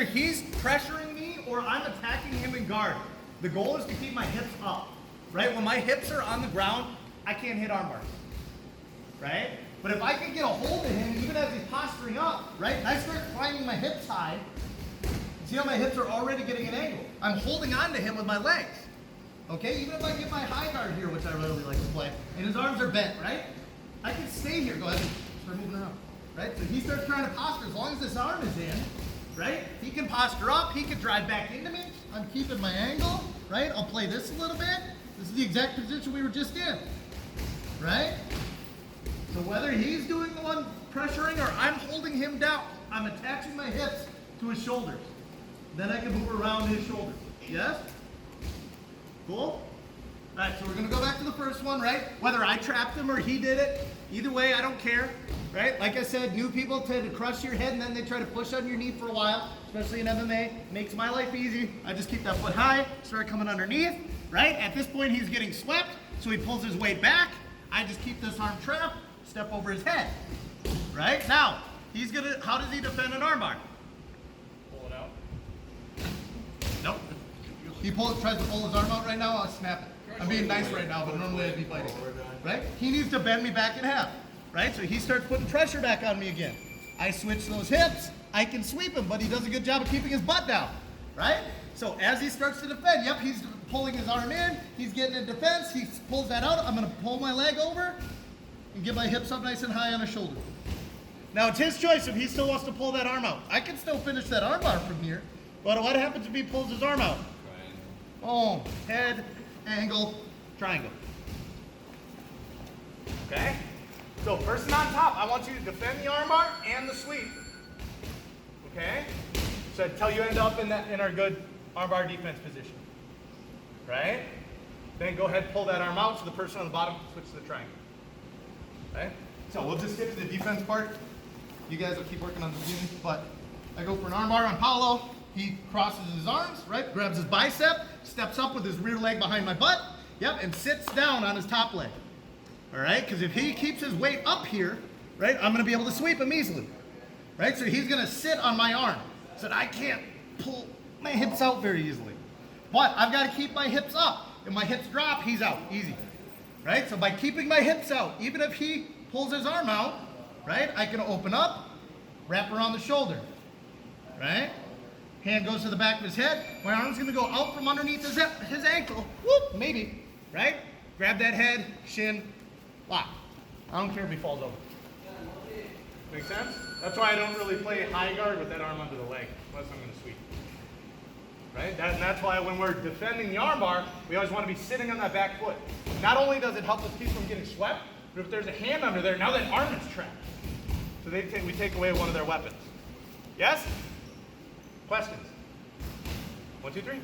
whether he's pressuring me or I'm attacking him in guard, the goal is to keep my hips up, right? When my hips are on the ground, I can't hit arm bars, right? But if I can get a hold of him, even as he's posturing up, right? And I start climbing my hips high, see how my hips are already getting an angle? I'm holding on to him with my legs, okay? Even if I get my high guard here, which I really like to play, and his arms are bent, right? I can stay here, go ahead and start moving around, right? So he starts trying to posture, as long as this arm is in, right? He can posture up, he can drive back into me. I'm keeping my angle, right? I'll play this a little bit. This is the exact position we were just in, right? So whether he's doing the one pressuring or I'm holding him down, I'm attaching my hips to his shoulders. Then I can move around his shoulders. Yes? Cool? All right, so we're gonna go back to the first one, right? Whether I trapped him or he did it, either way, I don't care, right? Like I said, new people tend to crush your head and then they try to push on your knee for a while, especially in MMA. Makes my life easy. I just keep that foot high, start coming underneath, right? At this point, he's getting swept, so he pulls his weight back. I just keep this arm trapped, step over his head, right? Now, he's gonna, how does he defend an armbar? Pull it out. Nope. He tries to pull his arm out right now, I'll snap it. I'm being nice right now, but normally I'd be fighting, right? He needs to bend me back in half, right? So he starts putting pressure back on me again. I switch those hips, I can sweep him, but he does a good job of keeping his butt down, right? So as he starts to defend, yep, he's pulling his arm in, he's getting in defense, he pulls that out, I'm gonna pull my leg over and get my hips up nice and high on his shoulder. Now it's his choice if he still wants to pull that arm out. I can still finish that arm bar from here, but what happens if he pulls his arm out? Boom, head, angle, triangle. Okay? So person on top, I want you to defend the armbar and the sweep. Okay? So until you end up in our good armbar defense position. Right? Then go ahead and pull that arm out so the person on the bottom can switch to the triangle. Okay? So we'll just get to the defense part. You guys will keep working on the beginning, but I go for an armbar on Paulo. He crosses his arms, right? Grabs his bicep, steps up with his rear leg behind my butt, yep, and sits down on his top leg. All right, because if he keeps his weight up here, right, I'm gonna be able to sweep him easily. Right, so he's gonna sit on my arm so that I can't pull my hips out very easily. But I've gotta keep my hips up. If my hips drop, he's out, easy. Right, so by keeping my hips out, even if he pulls his arm out, right, I can open up, wrap around the shoulder, right? Hand goes to the back of his head. My arm's gonna go out from underneath his ankle. Whoop, maybe, right? Grab that head, shin, lock. I don't care if he falls over. Make sense? That's why I don't really play high guard with that arm under the leg, unless I'm gonna sweep. Right? And that's why when we're defending the armbar, we always wanna be sitting on that back foot. Not only does it help us keep from getting swept, but if there's a hand under there, now that arm is trapped. So we take away one of their weapons. Yes? Questions? 1, 2, 3.